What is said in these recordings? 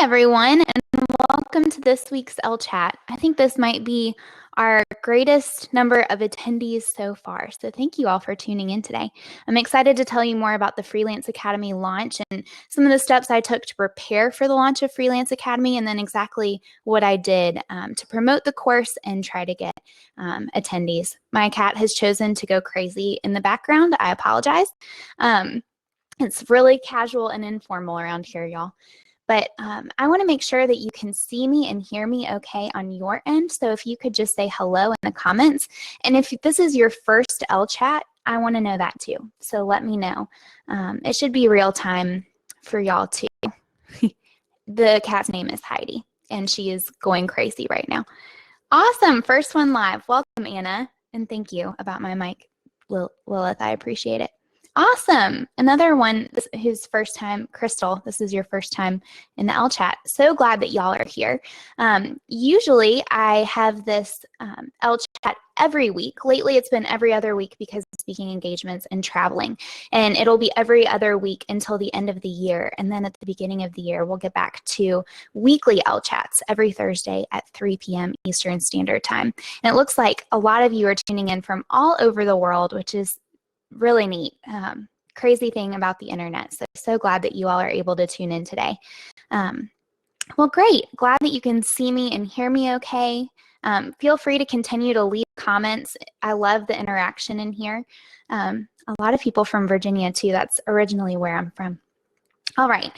Everyone, and welcome to this week's Elle Chat. I think this might be our greatest number of attendees so far, so thank you all for tuning in today. I'm excited to tell you more about the Freelance Academy launch and some of the steps I took to prepare for the launch of Freelance Academy, and then exactly what I did to promote the course and try to get attendees. My cat has chosen to go crazy in the background. I apologize. It's really casual and informal around here, y'all. But I want to make sure that you can see me and hear me okay on your end. So if you could just say hello in the comments. And if this is your first Elle Chat, I want to know that too. So let me know. It should be real time for y'all too. The cat's name is Heidi, and she is going crazy right now. Awesome. First one live. Welcome, Anna. And thank you about my mic, Lilith. I appreciate it. Awesome. Another one who's first time, Crystal, this is your first time in the Elle Chat. So glad that y'all are here. Usually I have this Elle Chat every week. Lately it's been every other week because of speaking engagements and traveling. And it'll be every other week until the end of the year. And then at the beginning of the year, we'll get back to weekly Elle Chats every Thursday at 3 p.m. Eastern Standard Time. And it looks like a lot of you are tuning in from all over the world, which is really neat. Crazy thing about the internet. So glad that you all are able to tune in today. Well, great. Glad that you can see me and hear me okay. Feel free to continue to leave comments. I love the interaction in here. A lot of people from Virginia too. That's originally where I'm from. All right.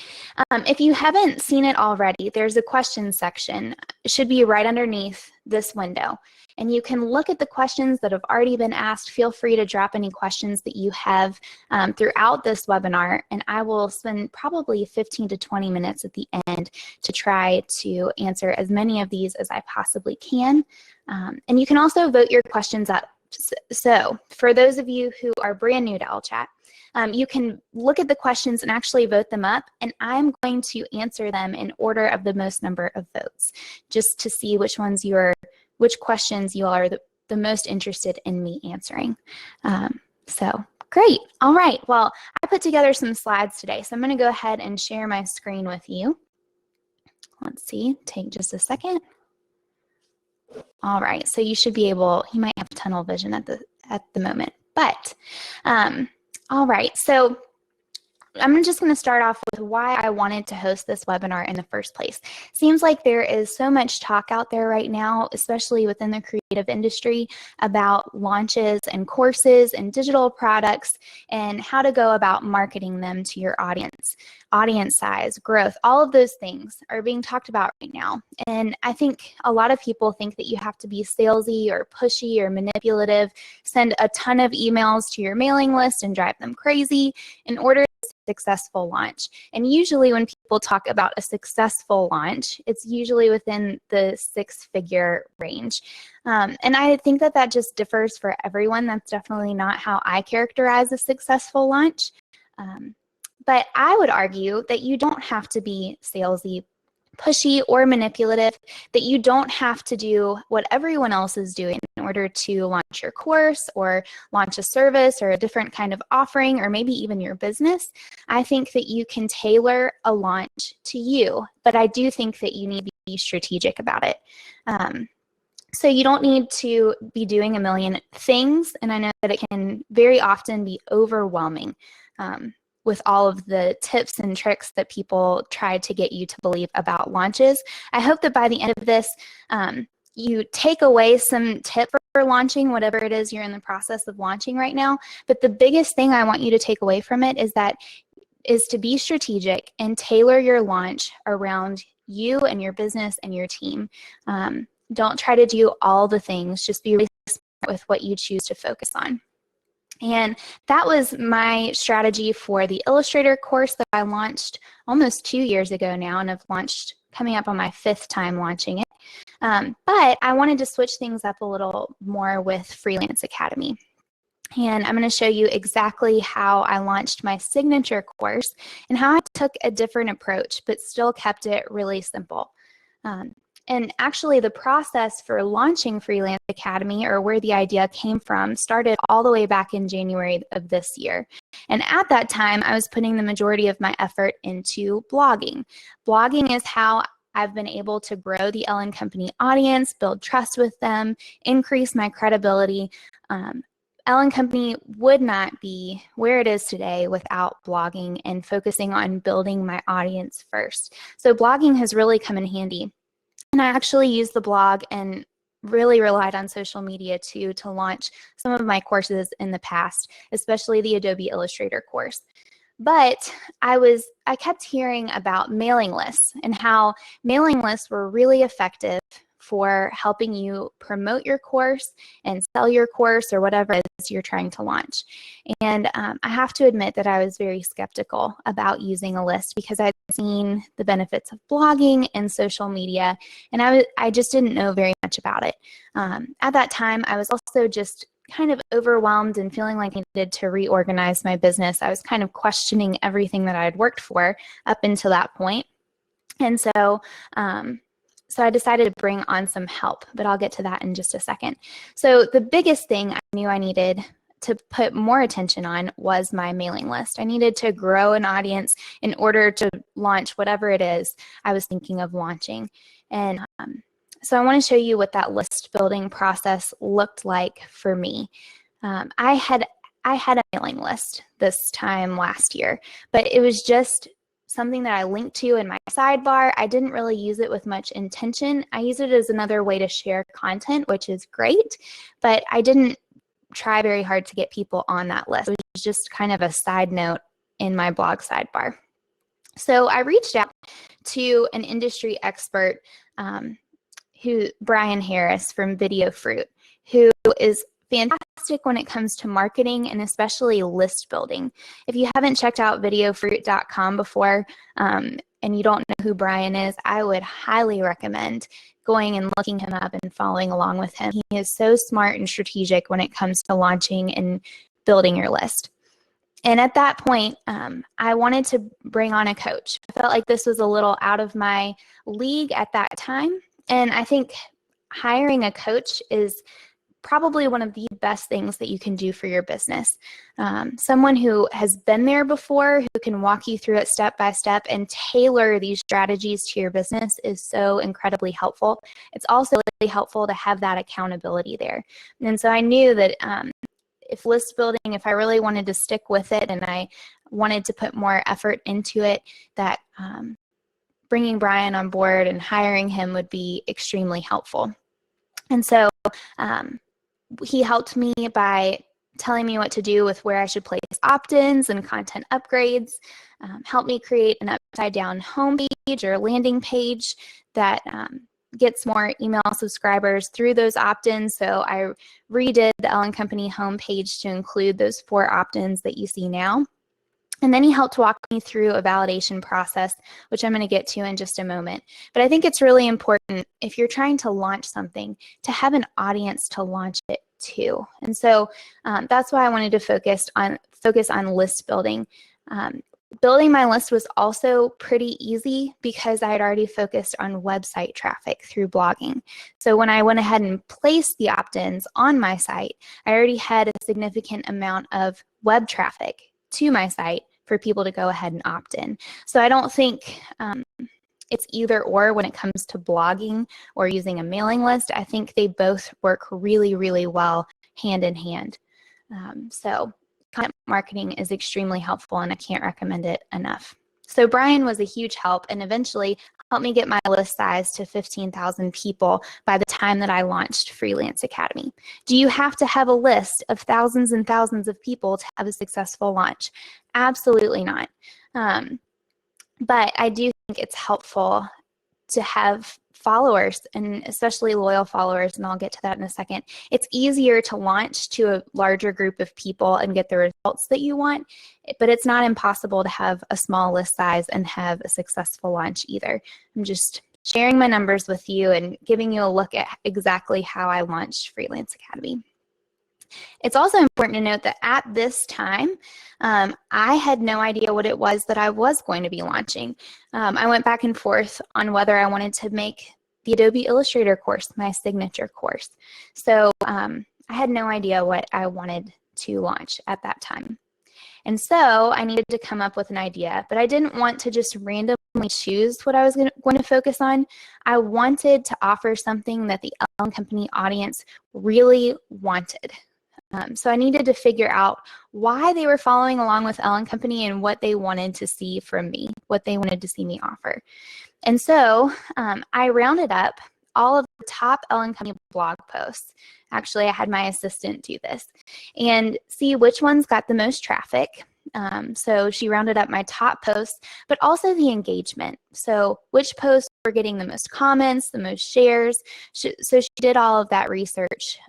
If you haven't seen it already, there's a questions section. It should be right underneath this window. And you can look at the questions that have already been asked. Feel free to drop any questions that you have throughout this webinar. And I will spend probably 15 to 20 minutes at the end to try to answer as many of these as I possibly can. And you can also vote your questions up. So for those of you who are brand new to Elle Chat, you can look at the questions and actually vote them up, and I'm going to answer them in order of the most number of votes, just to see which questions you all are the most interested in me answering. So great. All right. Well, I put together some slides today, so I'm going to go ahead and share my screen with you. Let's see. Take just a second. All right. So you should be able. You might have tunnel vision at the moment, but. All right, so I'm just going to start off with why I wanted to host this webinar in the first place. Seems like there is so much talk out there right now, especially within the creative industry, about launches and courses and digital products and how to go about marketing them to your audience. Audience size, growth, all of those things are being talked about right now. And I think a lot of people think that you have to be salesy or pushy or manipulative, send a ton of emails to your mailing list and drive them crazy in order to successful launch. And usually when people talk about a successful launch, it's usually within the six-figure range. And I think that just differs for everyone. That's definitely not how I characterize a successful launch. But I would argue that you don't have to be salesy, pushy, or manipulative, that you don't have to do what everyone else is doing in order to launch your course or launch a service or a different kind of offering or maybe even your business. I think that you can tailor a launch to you, but I do think that you need to be strategic about it. So you don't need to be doing a million things, and I know that it can very often be overwhelming with all of the tips and tricks that people try to get you to believe about launches. I hope that by the end of this, you take away some tip for launching, whatever it is you're in the process of launching right now. But the biggest thing I want you to take away from it is to be strategic and tailor your launch around you and your business and your team. Don't try to do all the things, just be really smart with what you choose to focus on. And that was my strategy for the Illustrator course that I launched almost 2 years ago now, and I've launched, coming up on my 5th time launching it. But I wanted to switch things up a little more with Freelance Academy. And I'm going to show you exactly how I launched my signature course and how I took a different approach, but still kept it really simple. And actually, the process for launching Freelance Academy, or where the idea came from, started all the way back in January of this year. And at that time, I was putting the majority of my effort into blogging. Blogging is how I've been able to grow the Elle Company audience, build trust with them, increase my credibility. Elle Company would not be where it is today without blogging and focusing on building my audience first. So blogging has really come in handy. And I actually used the blog and really relied on social media too to launch some of my courses in the past, especially the Adobe Illustrator course. But I kept hearing about mailing lists and how mailing lists were really effective for helping you promote your course and sell your course or whatever it is you're trying to launch. And I have to admit that I was very skeptical about using a list because I'd seen the benefits of blogging and social media, and I just didn't know very much about it. At that time, I was also just kind of overwhelmed and feeling like I needed to reorganize my business. I was kind of questioning everything that I had worked for up until that point. And so I decided to bring on some help, but I'll get to that in just a second. So the biggest thing I knew I needed to put more attention on was my mailing list. I needed to grow an audience in order to launch whatever it is I was thinking of launching. And so I want to show you what that list building process looked like for me. I had a mailing list this time last year, but it was just something that I linked to in my sidebar. I didn't really use it with much intention. I use it as another way to share content, which is great, but I didn't try very hard to get people on that list. It was just kind of a side note in my blog sidebar. So I reached out to an industry expert, Brian Harris from Video Fruit, who is fantastic when it comes to marketing and especially list building. If you haven't checked out videofruit.com before and you don't know who Brian is, I would highly recommend going and looking him up and following along with him. He is so smart and strategic when it comes to launching and building your list. And at that point, I wanted to bring on a coach. I felt like this was a little out of my league at that time. And I think hiring a coach is probably one of the best things that you can do for your business. Someone who has been there before, who can walk you through it step by step and tailor these strategies to your business is so incredibly helpful. It's also really helpful to have that accountability there. And so I knew that if list building, if I really wanted to stick with it and I wanted to put more effort into it, that bringing Brian on board and hiring him would be extremely helpful. And so he helped me by telling me what to do with where I should place opt-ins and content upgrades, helped me create an upside-down homepage or landing page that gets more email subscribers through those opt-ins. So I redid the Elle Company homepage to include those 4 opt-ins that you see now. And then he helped walk me through a validation process, which I'm going to get to in just a moment. But I think it's really important if you're trying to launch something to have an audience to launch it to. And so that's why I wanted to focus on list building. Building my list was also pretty easy because I had already focused on website traffic through blogging. So when I went ahead and placed the opt-ins on my site, I already had a significant amount of web traffic to my site for people to go ahead and opt in. So I don't think it's either or when it comes to blogging or using a mailing list. I think they both work really, really well hand in hand. So content marketing is extremely helpful and I can't recommend it enough. So Brian was a huge help and eventually helped me get my list size to 15,000 people by the time that I launched Freelance Academy. Do you have to have a list of thousands and thousands of people to have a successful launch? Absolutely not. But I do think it's helpful to have followers and especially loyal followers, and I'll get to that in a second. It's easier to launch to a larger group of people and get the results that you want, but it's not impossible to have a small list size and have a successful launch either. I'm just sharing my numbers with you and giving you a look at exactly how I launched Freelance Academy. It's also important to note that at this time, I had no idea what it was that I was going to be launching. I went back and forth on whether I wanted to make the Adobe Illustrator course, my signature course. So I had no idea what I wanted to launch at that time. And so I needed to come up with an idea, but I didn't want to just randomly choose what I was going to focus on. I wanted to offer something that the Elle Company audience really wanted. So I needed to figure out why they were following along with Elle Company and what they wanted to see from me, what they wanted to see me offer. And so I rounded up all of the top Elle Company blog posts. Actually, I had my assistant do this and see which ones got the most traffic. So she rounded up my top posts, but also the engagement. So which posts were getting the most comments, the most shares. So she did all of that research.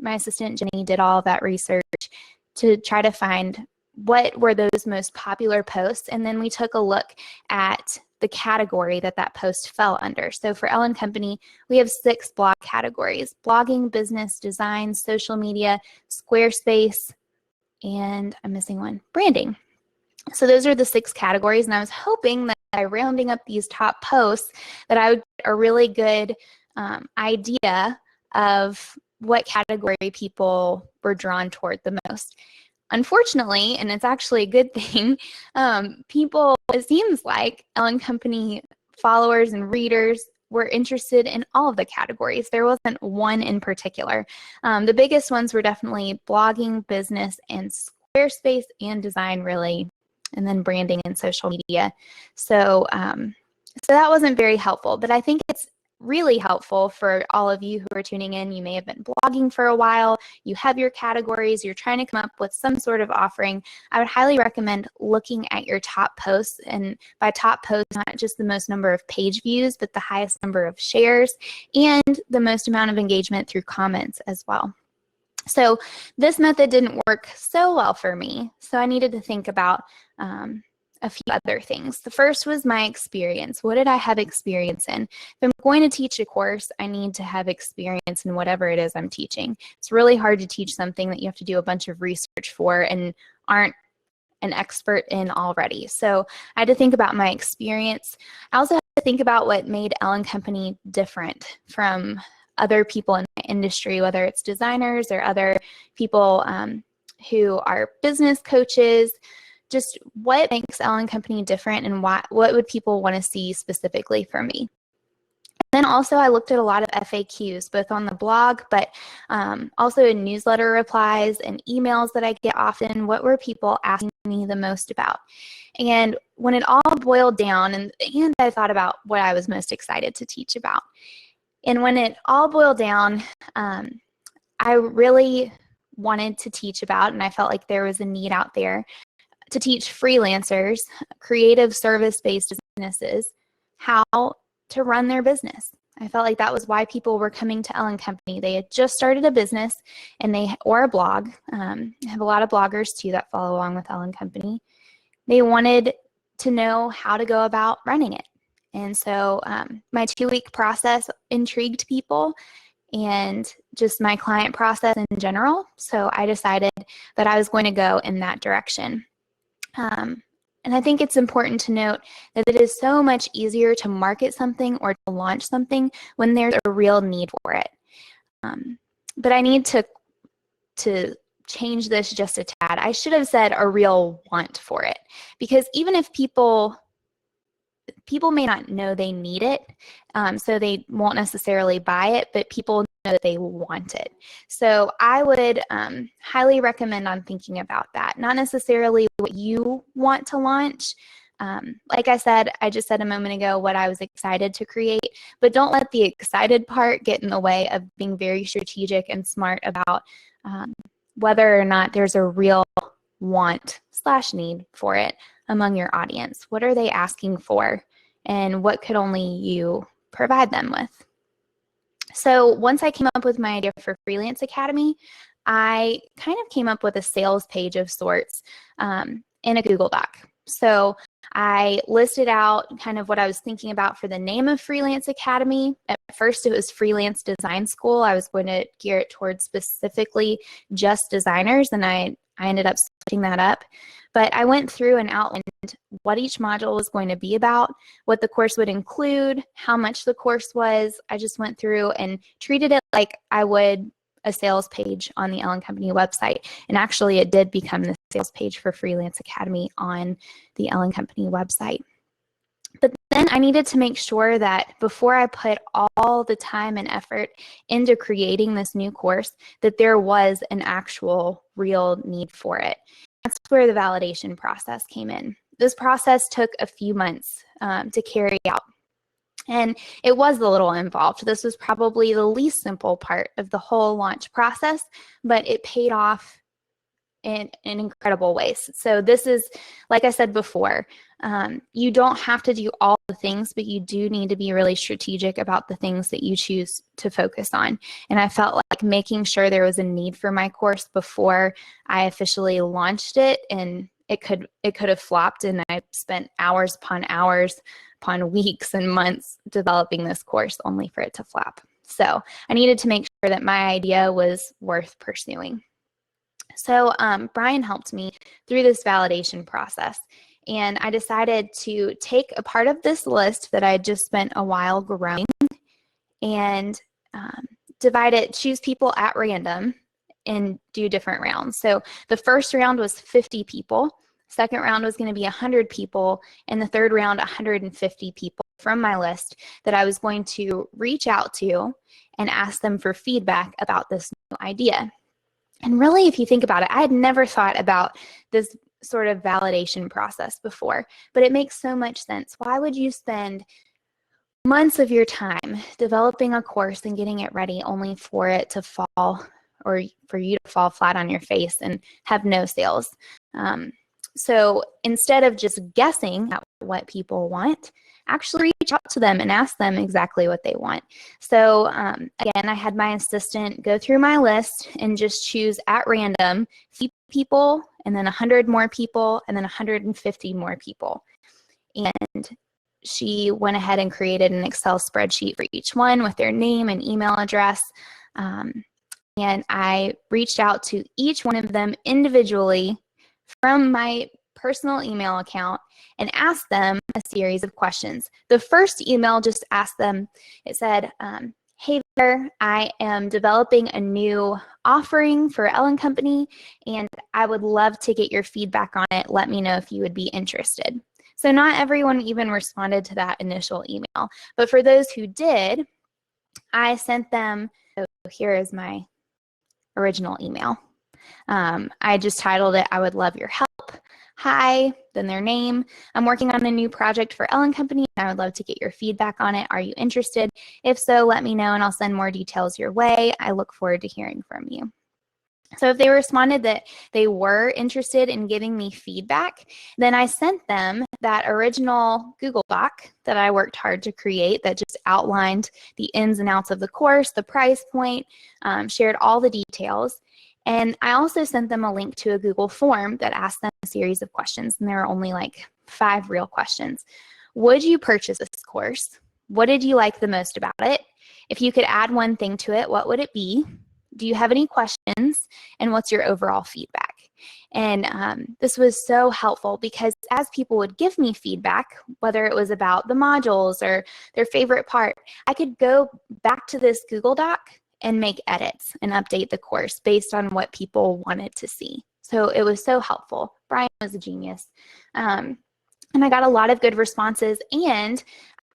My assistant, Jenny, did all of that research to try to find what were those most popular posts. And then we took a look at the category that that post fell under. So for Elle Company, we have 6 blog categories: blogging, business, design, social media, Squarespace, and I'm missing one, branding. So those are the 6 categories, and I was hoping that by rounding up these top posts that I would get a really good idea of what category people were drawn toward the most. Unfortunately, and it's actually a good thing, people, it seems like Elle Company followers and readers were interested in all of the categories. There wasn't one in particular. The biggest ones were definitely blogging, business, and Squarespace, and design, really, and then branding and social media. So, so that wasn't very helpful, but I think it's really helpful for all of you who are tuning in. You may have been blogging for a while, you have your categories, you're trying to come up with some sort of offering. I would highly recommend looking at your top posts, and by top posts, not just the most number of page views, but the highest number of shares and the most amount of engagement through comments as well. So this method didn't work so well for me, so I needed to think about a few other things. The first was my experience. What did I have experience in? If I'm going to teach a course, I need to have experience in whatever it is I'm teaching. It's really hard to teach something that you have to do a bunch of research for and aren't an expert in already. So I had to think about my experience. I also had to think about what made Elle Company different from other people in my industry, whether it's designers or other people who are business coaches. Just what makes Elle Company different, and what would people want to see specifically from me? And then also I looked at a lot of FAQs, both on the blog, but also in newsletter replies and emails that I get often. What were people asking me the most about? And when it all boiled down, and I thought about what I was most excited to teach about. And when it all boiled down, I really wanted to teach about, and I felt like there was a need out there to teach freelancers, creative service-based businesses, how to run their business. I felt like that was why people were coming to Elle Company. They had just started a business or a blog. I have a lot of bloggers too that follow along with Elle Company. They wanted to know how to go about running it. And so my 2-week process intrigued people, and just my client process in general. So I decided that I was going to go in that direction. And I think it's important to note that it is so much easier to market something or to launch something when there's a real need for it. But I need to change this just a tad. I should have said a real want for it, because even if people may not know they need it, so they won't necessarily buy it, but people know that they want it. So I would highly recommend on thinking about that. Not necessarily what you want to launch. Like I said, I just said a moment ago what I was excited to create, but don't let the excited part get in the way of being very strategic and smart about whether or not there's a real want/need for it among your audience. What are they asking for, and what could only you provide them with? So once I came up with my idea for Freelance Academy, I kind of came up with a sales page of sorts in a Google Doc. So I listed out kind of what I was thinking about for the name of Freelance Academy. At first, it was Freelance Design School. I was going to gear it towards specifically just designers, and I I ended up splitting that up. But I went through and outlined what each module was going to be about, what the course would include, how much the course was. I just went through and treated it like I would a sales page on the Elle Company website. And actually, it did become the sales page for Freelance Academy on the Elle Company website. But then I needed to make sure that before I put all the time and effort into creating this new course, that there was an actual real need for it. That's where the validation process came in. This process took a few months to carry out. And it was a little involved. This was probably the least simple part of the whole launch process, but it paid off in incredible ways. So this is, like I said before, you don't have to do all the things, but you do need to be really strategic about the things that you choose to focus on. And I felt like making sure there was a need for my course before I officially launched it, and it could have flopped, and I spent hours upon weeks and months developing this course only for it to flop. So I needed to make sure that my idea was worth pursuing. So Brian helped me through this validation process, and I decided to take a part of this list that I had just spent a while growing and divide it, choose people at random, and do different rounds. So the first round was 50 people, second round was going to be 100 people, and the third round 150 people from my list that I was going to reach out to and ask them for feedback about this new idea. And really, if you think about it, I had never thought about this sort of validation process before, but it makes so much sense. Why would you spend months of your time developing a course and getting it ready only for it to fall, or for you to fall flat on your face and have no sales? So instead of just guessing at what people want, actually reach out to them and ask them exactly what they want. So again, I had my assistant go through my list and just choose at random 50 people, and then 100 more people, and then 150 more people. And she went ahead and created an Excel spreadsheet for each one with their name and email address. And I reached out to each one of them individually from my personal email account and asked them a series of questions. The first email just asked them, it said, hey there, I am developing a new offering for Elle Company, and I would love to get your feedback on it. Let me know if you would be interested. So not everyone even responded to that initial email, but for those who did, I sent them, so here is my original email. I just titled it, I would love your help. Hi, then their name. I'm working on a new project for Elle Company, and I would love to get your feedback on it. Are you interested? If so, let me know, and I'll send more details your way. I look forward to hearing from you. So if they responded that they were interested in giving me feedback, then I sent them that original Google Doc that I worked hard to create that just outlined the ins and outs of the course, the price point, shared all the details. And I also sent them a link to a Google form that asked them a series of questions, and there are only like 5 real questions. Would you purchase this course? What did you like the most about it? If you could add one thing to it, what would it be? Do you have any questions? And what's your overall feedback? And this was so helpful because as people would give me feedback, whether it was about the modules or their favorite part, I could go back to this Google Doc and make edits and update the course based on what people wanted to see. So it was so helpful. Brian was a genius. And I got a lot of good responses, and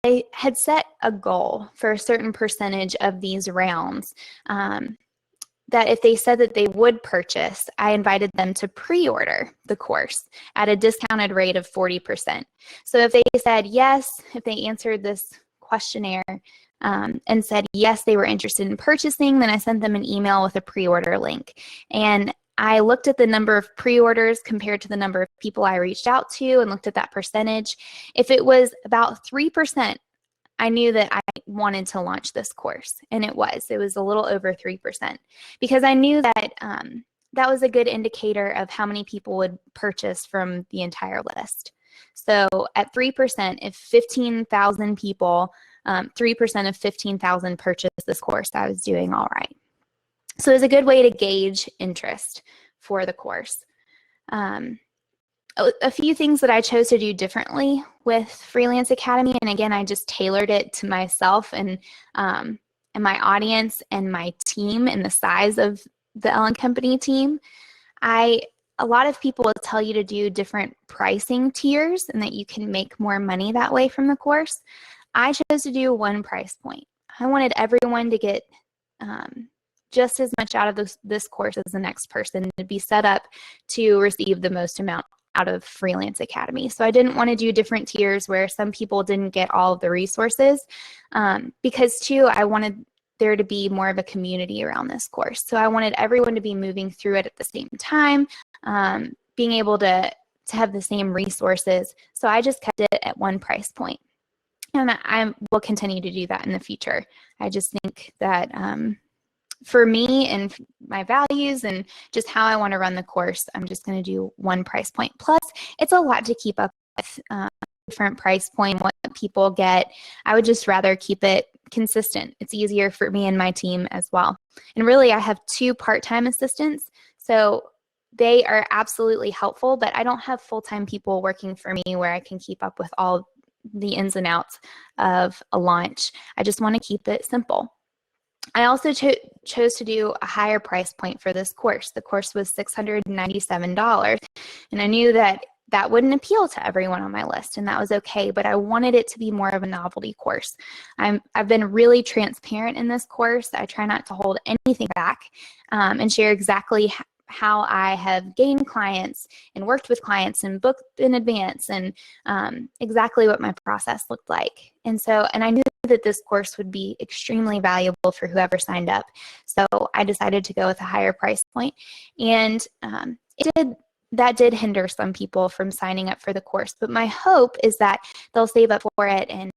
I had set a goal for a certain percentage of these rounds that if they said that they would purchase, I invited them to pre-order the course at a discounted rate of 40%. So if they said yes, if they answered this questionnaire and said yes, they were interested in purchasing, then I sent them an email with a pre-order link. And I looked at the number of pre-orders compared to the number of people I reached out to and looked at that percentage. If it was about 3%, I knew that I wanted to launch this course, and it was a little over 3%, because I knew that that was a good indicator of how many people would purchase from the entire list. So at 3%, if 15,000 people, 3% of 15,000 purchased this course, I was doing all right. So it was a good way to gauge interest for the course. A few things that I chose to do differently with Freelance Academy, and again, I just tailored it to myself and my audience and my team and the size of the Elle Company team. A lot of people will tell you to do different pricing tiers and that you can make more money that way from the course. I chose to do one price point. I wanted everyone to get just as much out of this course as the next person, to be set up to receive the most amount out of Freelance Academy. So I didn't want to do different tiers where some people didn't get all of the resources because too, I wanted there to be more of a community around this course. So I wanted everyone to be moving through it at the same time, being able to have the same resources. So I just kept it at one price point. And I will continue to do that in the future. I just think that for me and my values and just how I want to run the course, I'm just going to do one price point. Plus, it's a lot to keep up with different price point, what people get. I would just rather keep it consistent. It's easier for me and my team as well. And really, I have 2 part-time assistants, so they are absolutely helpful, but I don't have full-time people working for me where I can keep up with all the ins and outs of a launch. I just want to keep it simple. I also chose to do a higher price point for this course. The course was $697, and I knew that that wouldn't appeal to everyone on my list, and that was okay, but I wanted it to be more of a novelty course. I've been really transparent in this course. I try not to hold anything back and share exactly how I have gained clients and worked with clients and booked in advance and exactly what my process looked like. And I knew that this course would be extremely valuable for whoever signed up. So I decided to go with a higher price point. And that did hinder some people from signing up for the course. But my hope is that they'll save up for it and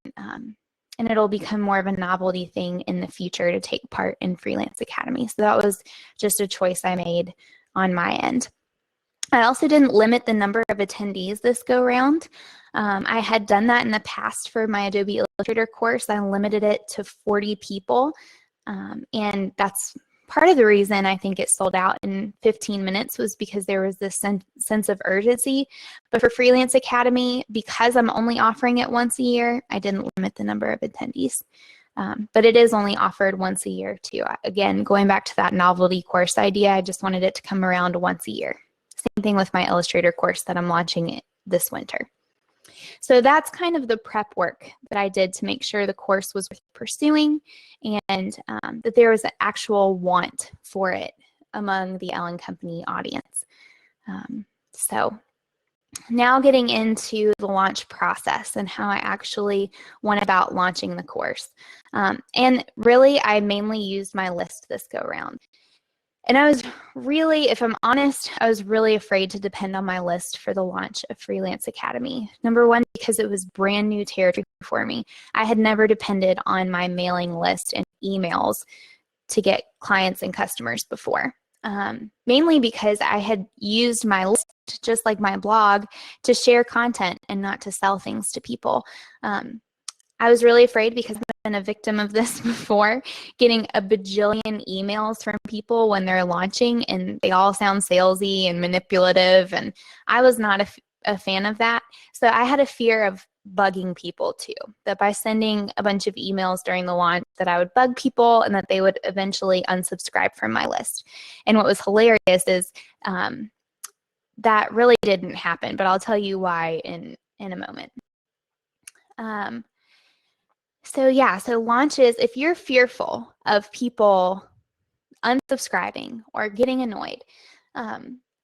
it'll become more of a novelty thing in the future to take part in Freelance Academy. So that was just a choice I made on my end. I also didn't limit the number of attendees this go round. I had done that in the past for my Adobe Illustrator course. I limited it to 40 people, and that's part of the reason I think it sold out in 15 minutes was because there was this sense of urgency. But for Freelance Academy, because I'm only offering it once a year, I didn't limit the number of attendees. But it is only offered once a year too. Again, going back to that novelty course idea, I just wanted it to come around once a year. Same thing with my Illustrator course that I'm launching this winter. So that's kind of the prep work that I did to make sure the course was worth pursuing and that there was an actual want for it among the Elle Company audience. So now getting into the launch process and how I actually went about launching the course. And really, I mainly used my list this go round. And I was really, if I'm honest, I was really afraid to depend on my list for the launch of Freelance Academy. Number one, because it was brand new territory for me. I had never depended on my mailing list and emails to get clients and customers before. Mainly because I had used my list, just like my blog, to share content and not to sell things to people. I was really afraid because I've been a victim of this before, getting a bajillion emails from people when they're launching and they all sound salesy and manipulative, and I was not a fan of that. So I had a fear of bugging people too, that by sending a bunch of emails during the launch that I would bug people and that they would eventually unsubscribe from my list. And what was hilarious is that really didn't happen, but I'll tell you why in a moment. So launches, if you're fearful of people unsubscribing or getting annoyed,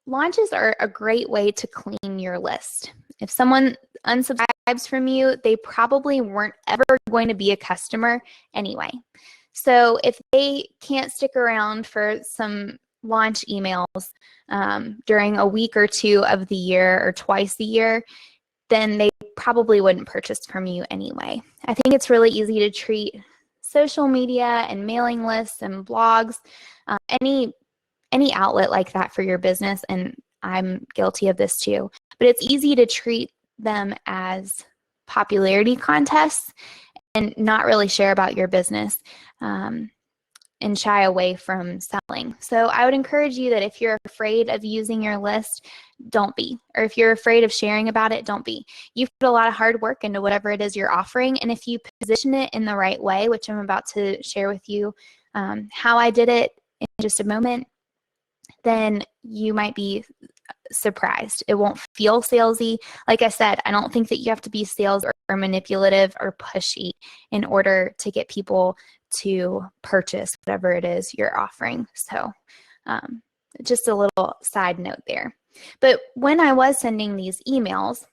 launches are a great way to clean your list. If someone unsubscribes from you, they probably weren't ever going to be a customer anyway. So if they can't stick around for some launch emails during a week or two of the year or twice a year, then they probably wouldn't purchase from you anyway. I think it's really easy to treat social media and mailing lists and blogs, any outlet like that for your business, and I'm guilty of this too, but it's easy to treat them as popularity contests and not really share about your business. and shy away from selling. So I would encourage you that if you're afraid of using your list, don't be. Or if you're afraid of sharing about it, don't be. You've put a lot of hard work into whatever it is you're offering. And if you position it in the right way, which I'm about to share with you how I did it in just a moment, then you might be surprised. It won't feel salesy. Like I said, I don't think that you have to be sales or manipulative or pushy in order to get people to purchase whatever it is you're offering. So just a little side note there. But when I was sending these emails,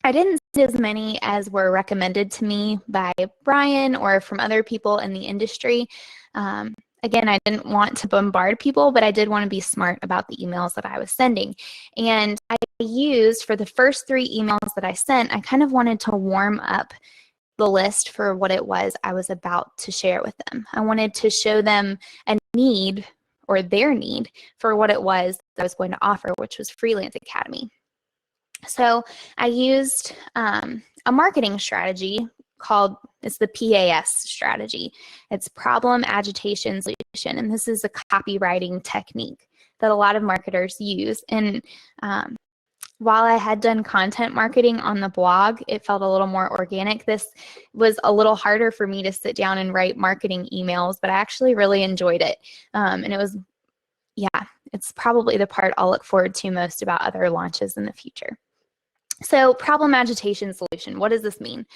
I didn't send as many as were recommended to me by Brian or from other people in the industry. Again, I didn't want to bombard people, but I did want to be smart about the emails that I was sending. And I used, for the first 3 emails that I sent, I kind of wanted to warm up the list for what it was I was about to share with them. I wanted to show them a need or their need for what it was that I was going to offer, which was Freelance Academy. So I used a marketing strategy called, it's the PAS strategy. It's problem, agitation, solution. And this is a copywriting technique that a lot of marketers use. And while I had done content marketing on the blog, it felt a little more organic. This was a little harder for me to sit down and write marketing emails, but I actually really enjoyed it. And it was, yeah, it's probably the part I'll look forward to most about other launches in the future. So problem, agitation, solution. What does this mean?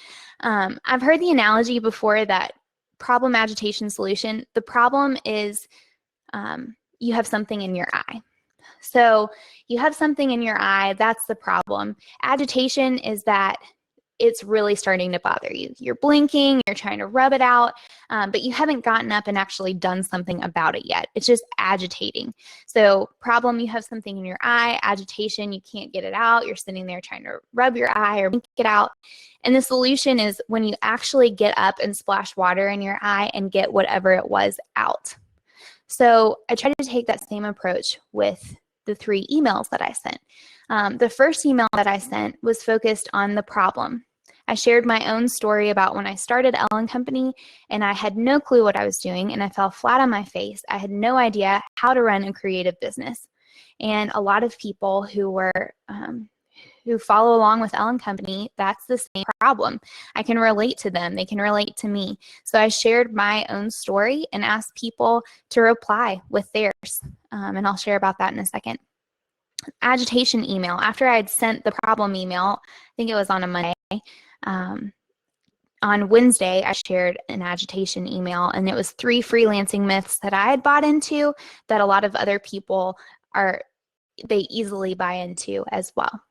I've heard the analogy before that problem, agitation, solution. The problem is you have something in your eye. So you have something in your eye, that's the problem. Agitation is that it's really starting to bother you. You're blinking, you're trying to rub it out, but you haven't gotten up and actually done something about it yet. It's just agitating. So problem, you have something in your eye. Agitation, you can't get it out. You're sitting there trying to rub your eye or blink it out. And the solution is when you actually get up and splash water in your eye and get whatever it was out. So I tried to take that same approach with the 3 emails that I sent. The first email that I sent was focused on the problem. I shared my own story about when I started Elle Company and I had no clue what I was doing and I fell flat on my face. I had no idea how to run a creative business. And a lot of people who follow along with Elle Company, that's the same problem. I can relate to them. They can relate to me. So I shared my own story and asked people to reply with theirs. And I'll share about that in a second. Agitation email. After I had sent the problem email, I think it was on a Monday, on Wednesday, I shared an agitation email, and it was 3 freelancing myths that I had bought into that a lot of other people they easily buy into as well.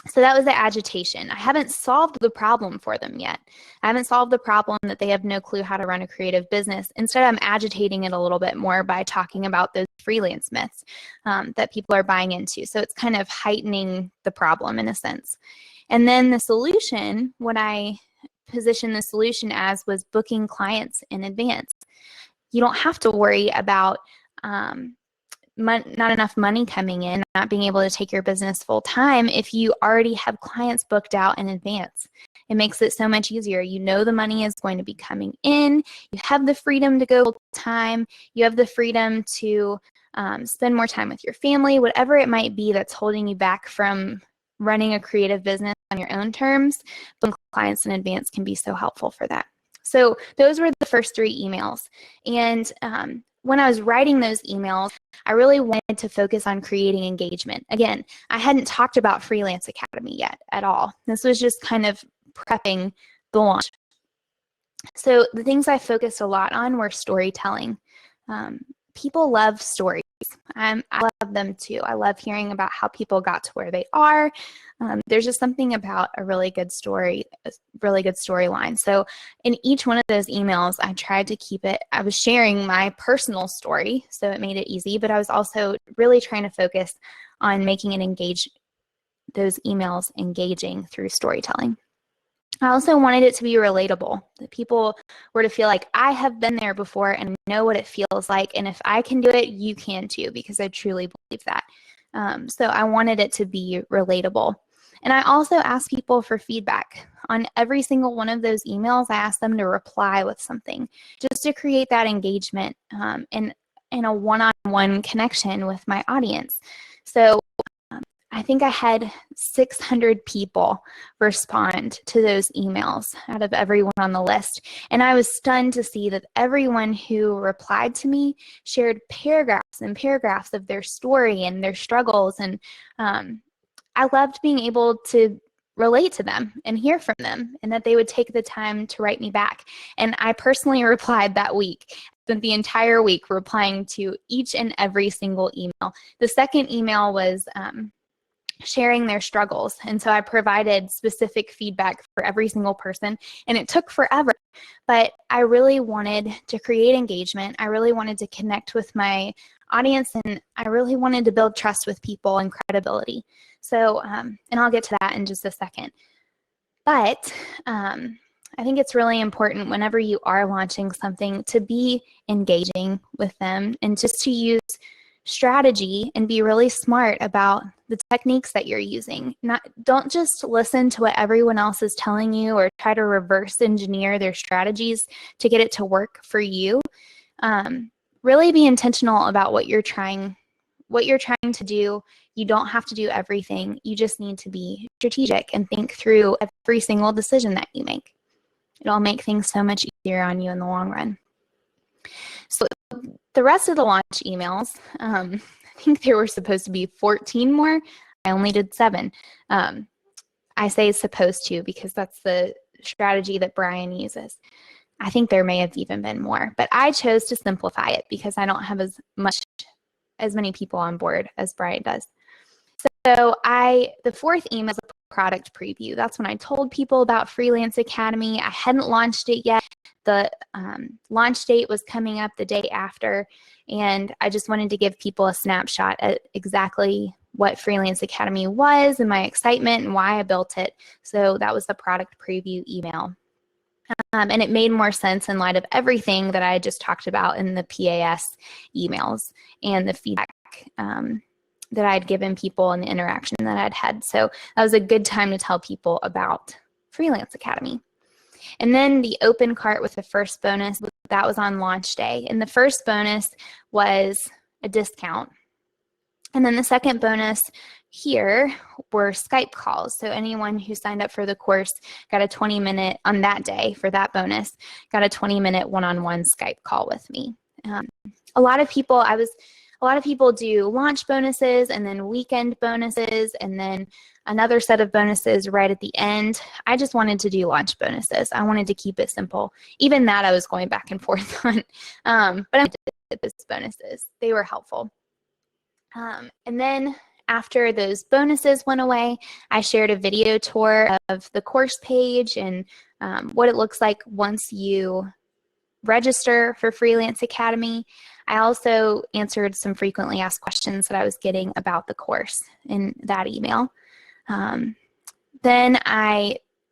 So that was the agitation. I haven't solved the problem for them yet. I haven't solved the problem that they have no clue how to run a creative business. Instead, I'm agitating it a little bit more by talking about those freelance myths that people are buying into. So it's kind of heightening the problem in a sense. And then the solution, what I positioned the solution as was booking clients in advance. You don't have to worry about not enough money coming in, not being able to take your business full time if you already have clients booked out in advance. It makes it so much easier. You know the money is going to be coming in. You have the freedom to go full time. You have the freedom to spend more time with your family, whatever it might be that's holding you back from running a creative business on your own terms. Booking clients in advance can be so helpful for that. So those were the first 3 emails. And when I was writing those emails, I really wanted to focus on creating engagement. Again, I hadn't talked about Freelance Academy yet at all. This was just kind of prepping the launch. So the things I focused a lot on were storytelling. People love stories. I love them too. I love hearing about how people got to where they are. There's just something about a really good story, a really good storyline. So in each one of those emails, I tried to keep it, I was sharing my personal story, so it made it easy, but I was also really trying to focus on making it those emails engaging through storytelling. I also wanted it to be relatable, that people were to feel like I have been there before and know what it feels like. And if I can do it, you can too, because I truly believe that. So I wanted it to be relatable. And I also asked people for feedback. On every single one of those emails, I asked them to reply with something just to create that engagement and a one-on-one connection with my audience. So I think I had 600 people respond to those emails out of everyone on the list. And I was stunned to see that everyone who replied to me shared paragraphs and paragraphs of their story and their struggles. And I loved being able to relate to them and hear from them, and that they would take the time to write me back. And I personally replied that week. Spent the entire week replying to each and every single email. The second email was sharing their struggles. And so I provided specific feedback for every single person, and it took forever. But I really wanted to create engagement. I really wanted to connect with my audience, and I really wanted to build trust with people and credibility. So, and I'll get to that in just a second. But I think it's really important whenever you are launching something to be engaging with them and just to use strategy and be really smart about the techniques that you're using. Don't just listen to what everyone else is telling you or try to reverse engineer their strategies to get it to work for you. Really be intentional about what you're trying to do. You don't have to do everything. You just need to be strategic and think through every single decision that you make. It'll make things so much easier on you in the long run. So the rest of the launch emails, I think there were supposed to be 14 more. I only did 7. I say supposed to because that's the strategy that Brian uses. I think there may have even been more, but I chose to simplify it because I don't have as many people on board as Brian does. So the fourth email is a product preview. That's when I told people about Freelance Academy. I hadn't launched it yet. The launch date was coming up the day after, and I just wanted to give people a snapshot at exactly what Freelance Academy was and my excitement and why I built it. So that was the product preview email. And it made more sense in light of everything that I just talked about in the PAS emails and the feedback that I'd given people and the interaction that I'd had. So that was a good time to tell people about Freelance Academy. And then the open cart with the first bonus, that was on launch day. And the first bonus was a discount. And then the second bonus here were Skype calls. So anyone who signed up for the course got a 20-minute, on that day for that bonus, got a 20-minute one-on-one Skype call with me. A lot of people do launch bonuses and then weekend bonuses and then another set of bonuses right at the end. I just wanted to do launch bonuses. I wanted to keep it simple. Even that I was going back and forth on. But I did those bonuses. They were helpful. And then after those bonuses went away, I shared a video tour of the course page and what it looks like once you register for Freelance Academy. I also answered some frequently asked questions that I was getting about the course in that email. Then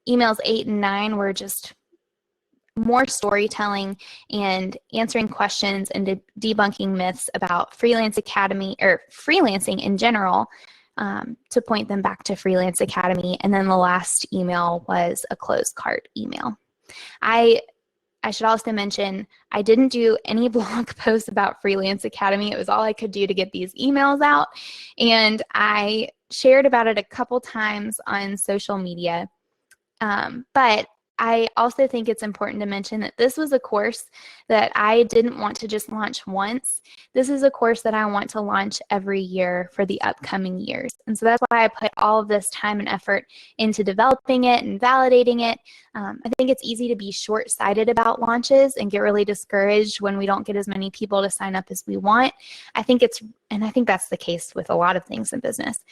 emails 8 and 9 were just more storytelling and answering questions and debunking myths about Freelance Academy or freelancing in general to point them back to Freelance Academy. And then the last email was a closed cart email. I should also mention, I didn't do any blog posts about Freelance Academy. It was all I could do to get these emails out. And I shared about it a couple times on social media. But I also think it's important to mention that this was a course that I didn't want to just launch once. This is a course that I want to launch every year for the upcoming years. And so that's why I put all of this time and effort into developing it and validating it. I think it's easy to be short-sighted about launches and get really discouraged when we don't get as many people to sign up as we want. I think that's the case with a lot of things in business.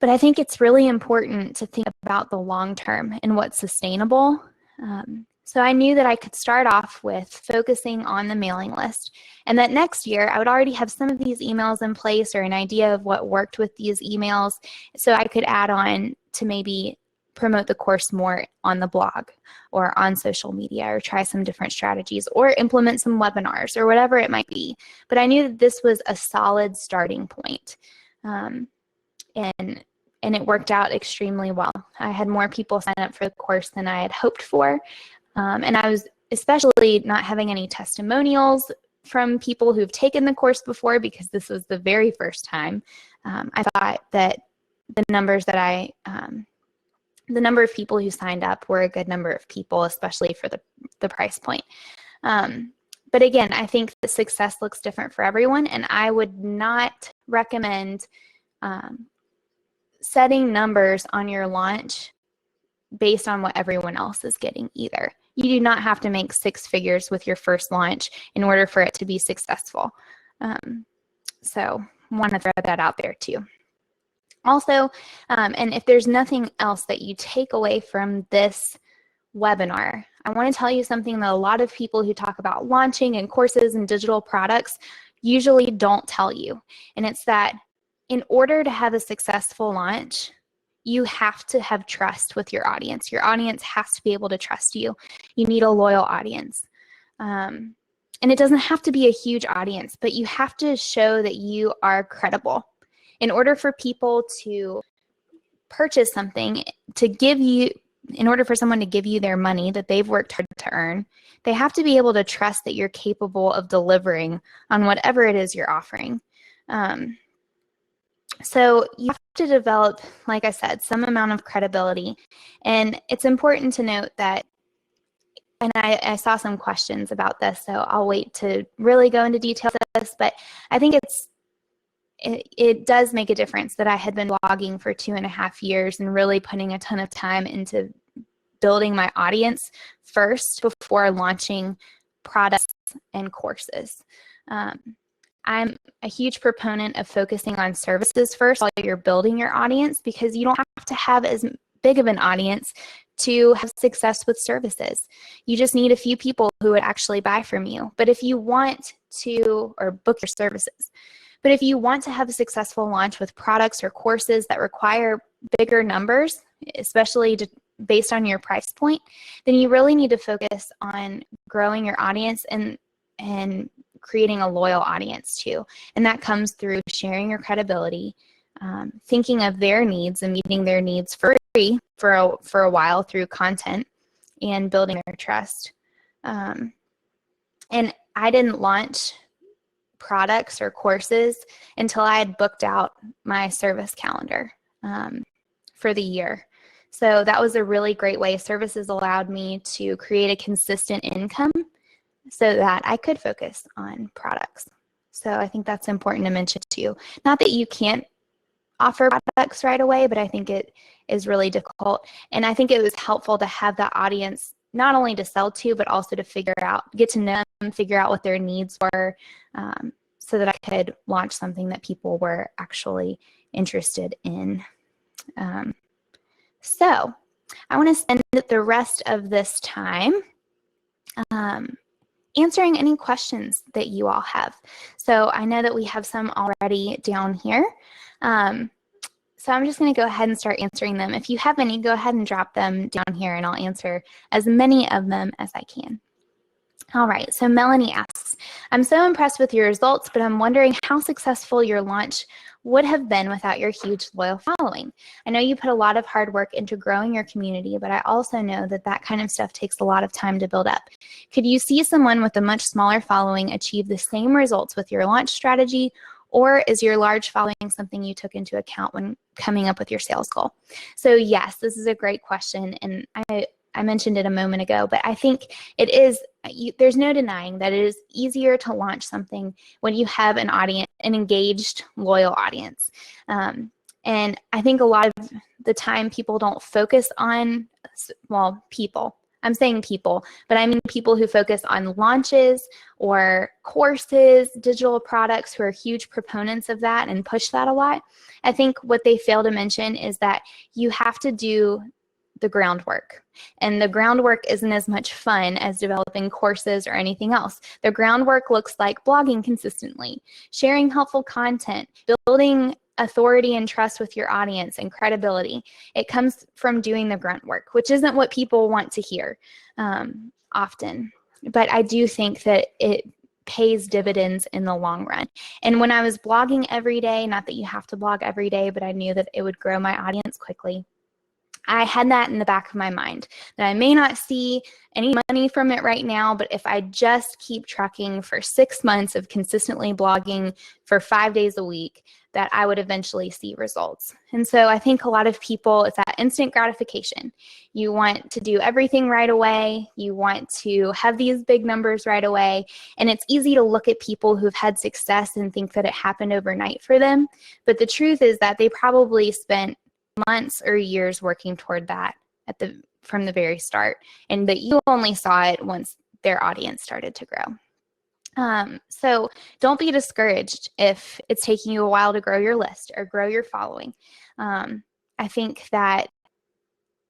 But I think it's really important to think about the long term and what's sustainable. So I knew that I could start off with focusing on the mailing list, and that next year I would already have some of these emails in place or an idea of what worked with these emails, so I could add on to maybe promote the course more on the blog or on social media or try some different strategies or implement some webinars or whatever it might be. But I knew that this was a solid starting point. And and it worked out extremely well. I had more people sign up for the course than I had hoped for. And I was especially not having any testimonials from people who've taken the course before, because this was the very first time. I thought that the numbers that the number of people who signed up were a good number of people, especially for the price point. But again, I think that success looks different for everyone, and I would not recommend setting numbers on your launch based on what everyone else is getting either. You do not have to make 6 figures with your first launch in order for it to be successful. So I want to throw that out there too. Also, and if there's nothing else that you take away from this webinar, I want to tell you something that a lot of people who talk about launching and courses and digital products usually don't tell you. And it's that in order to have a successful launch, you have to have trust with your audience. Your audience has to be able to trust you. You need a loyal audience. And it doesn't have to be a huge audience, but you have to show that you are credible. In order for people to purchase something, in order for someone to give you their money that they've worked hard to earn, they have to be able to trust that you're capable of delivering on whatever it is you're offering. So you have to develop, like I said, some amount of credibility. And it's important to note that, and I saw some questions about this, so I'll wait to really go into detail of this, but I think it does make a difference that I had been blogging for 2.5 years and really putting a ton of time into building my audience first before launching products and courses. I'm a huge proponent of focusing on services first while you're building your audience, because you don't have to have as big of an audience to have success with services. You just need a few people who would actually buy from you. But if you want to, or book your services, but if you want to have a successful launch with products or courses that require bigger numbers, especially based on your price point, then you really need to focus on growing your audience and creating a loyal audience too. And that comes through sharing your credibility, thinking of their needs and meeting their needs for free for a while through content, and building their trust. And I didn't launch products or courses until I had booked out my service calendar for the year. So that was a really great way. Services allowed me to create a consistent income so that I could focus on products. So I think that's important to mention too. Not that you can't offer products right away, but I think it is really difficult. And I think it was helpful to have that audience not only to sell to, but also to get to know them, figure out what their needs were, so that I could launch something that people were actually interested in. So I want to spend the rest of this time answering any questions that you all have. So I know that we have some already down here. So I'm just going to go ahead and start answering them. If you have any, go ahead and drop them down here and I'll answer as many of them as I can. All right, so Melanie asks, I'm so impressed with your results, but I'm wondering how successful your launch would have been without your huge loyal following. I know you put a lot of hard work into growing your community, but I also know that that kind of stuff takes a lot of time to build up. Could you see someone with a much smaller following achieve the same results with your launch strategy, or is your large following something you took into account when coming up with your sales goal? So yes, this is a great question, and I mentioned it a moment ago, but I think it is, there's no denying that it is easier to launch something when you have an engaged, loyal audience. And I think a lot of the time people don't focus on, well, people. I'm saying people, but I mean people who focus on launches or courses, digital products, who are huge proponents of that and push that a lot. I think what they fail to mention is that you have to do the groundwork. And the groundwork isn't as much fun as developing courses or anything else. The groundwork looks like blogging consistently, sharing helpful content, building authority and trust with your audience and credibility. It comes from doing the grunt work, which isn't what people want to hear often. But I do think that pays dividends in the long run. And when I was blogging every day, not that you have to blog every day, but I knew that it would grow my audience quickly, I had that in the back of my mind, that I may not see any money from it right now, but if I just keep trucking for 6 months of consistently blogging for 5 days a week, that I would eventually see results. And so I think a lot of people, it's that instant gratification. You want to do everything right away. You want to have these big numbers right away. And it's easy to look at people who've had success and think that it happened overnight for them. But the truth is that they probably spent months or years working toward that from the very start, and that you only saw it once their audience started to grow. So don't be discouraged if it's taking you a while to grow your list or grow your following. I think that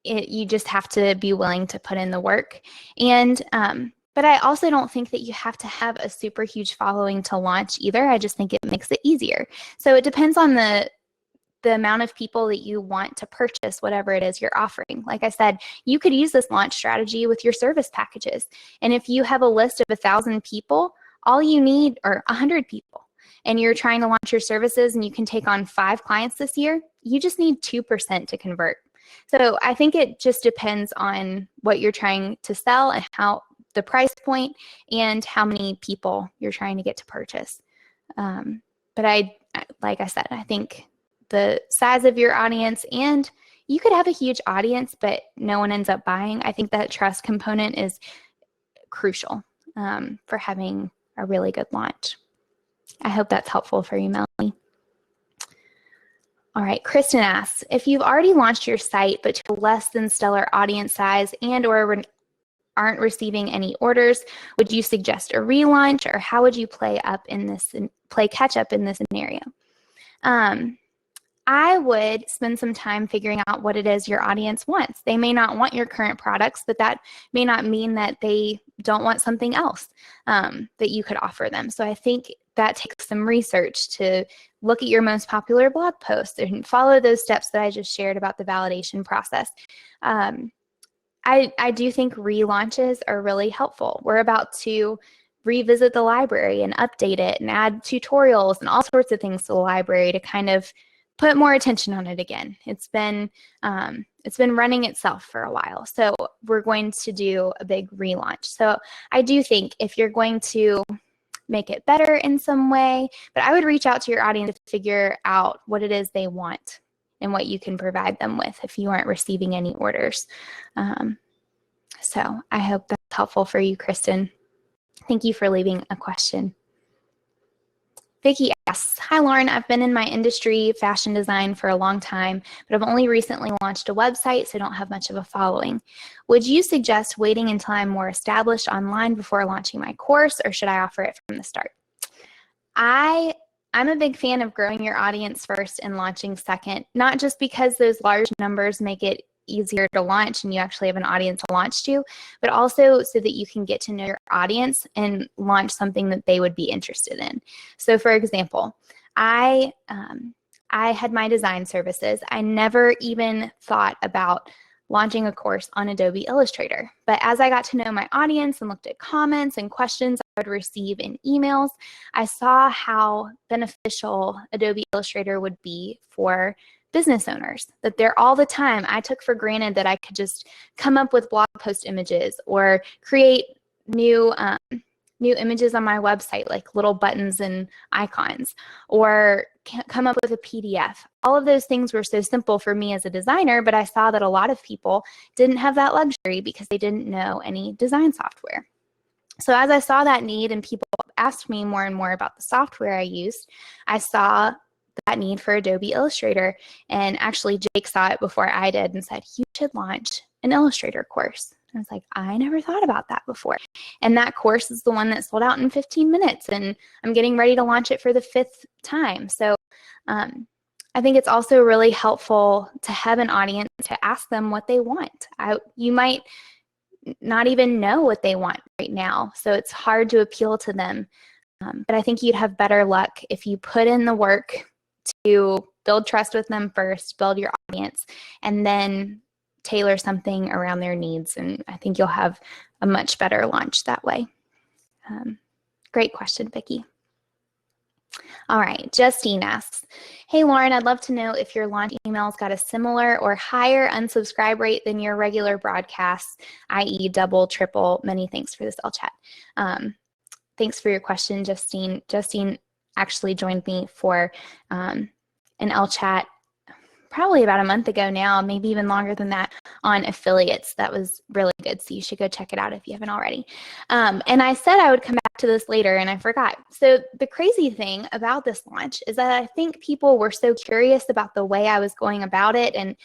you just have to be willing to put in the work. And but I also don't think that you have to have a super huge following to launch either. I just think it makes it easier. So it depends on the amount of people that you want to purchase whatever it is you're offering. Like I said, you could use this launch strategy with your service packages. And if you have a list of 1,000 people, all you need are 100 people, and you're trying to launch your services and you can take on 5 clients this year, you just need 2% to convert. So I think it just depends on what you're trying to sell and how the price point and how many people you're trying to get to purchase. But like I said, I think the size of your audience, and you could have a huge audience, but no one ends up buying. I think that trust component is crucial for having a really good launch. I hope that's helpful for you, Melanie. All right, Kristen asks, if you've already launched your site, but to a less than stellar audience size and or aren't receiving any orders, would you suggest a relaunch, or how would you play catch up in this scenario? I would spend some time figuring out what it is your audience wants. They may not want your current products, but that may not mean that they don't want something else that you could offer them. So I think that takes some research to look at your most popular blog posts and follow those steps that I just shared about the validation process. I do think relaunches are really helpful. We're about to revisit the library and update it and add tutorials and all sorts of things to the library to kind of put more attention on it again. It's been running itself for a while. So we're going to do a big relaunch. So I do think if you're going to make it better in some way, but I would reach out to your audience to figure out what it is they want and what you can provide them with if you aren't receiving any orders. So I hope that's helpful for you, Kristen. Thank you for leaving a question. Vicki asks, hi Lauren, I've been in my industry, fashion design, for a long time, but I've only recently launched a website, so I don't have much of a following. Would you suggest waiting until I'm more established online before launching my course, or should I offer it from the start? I'm a big fan of growing your audience first and launching second, not just because those large numbers make it easier to launch and you actually have an audience to launch to, but also so that you can get to know your audience and launch something that they would be interested in. So for example, I had my design services. I never even thought about launching a course on Adobe Illustrator. But as I got to know my audience and looked at comments and questions I would receive in emails, I saw how beneficial Adobe Illustrator would be for business owners, that they're all the time. I took for granted that I could just come up with blog post images or create new images on my website, like little buttons and icons, or come up with a PDF. All of those things were so simple for me as a designer, but I saw that a lot of people didn't have that luxury because they didn't know any design software. So as I saw that need and people asked me more and more about the software I used, I saw that need for Adobe Illustrator. And actually, Jake saw it before I did and said, you should launch an Illustrator course. And I was like, I never thought about that before. And that course is the one that sold out in 15 minutes. And I'm getting ready to launch it for the 5th time. So I think it's also really helpful to have an audience to ask them what they want. You might not even know what they want right now. So it's hard to appeal to them. But I think you'd have better luck if you put in the work to build trust with them first, build your audience, and then tailor something around their needs. And I think you'll have a much better launch that way. Great question, Vicki. All right, Justine asks, hey, Lauren, I'd love to know if your launch emails got a similar or higher unsubscribe rate than your regular broadcasts, i.e. double, triple. Many thanks for this chat. Thanks for your question, Justine. Justine actually joined me for an chat probably about a month ago now, maybe even longer than that, on affiliates. That was really good, so you should go check it out if you haven't already. And I said I would come back to this later, and I forgot. So the crazy thing about this launch is that I think people were so curious about the way I was going about it, and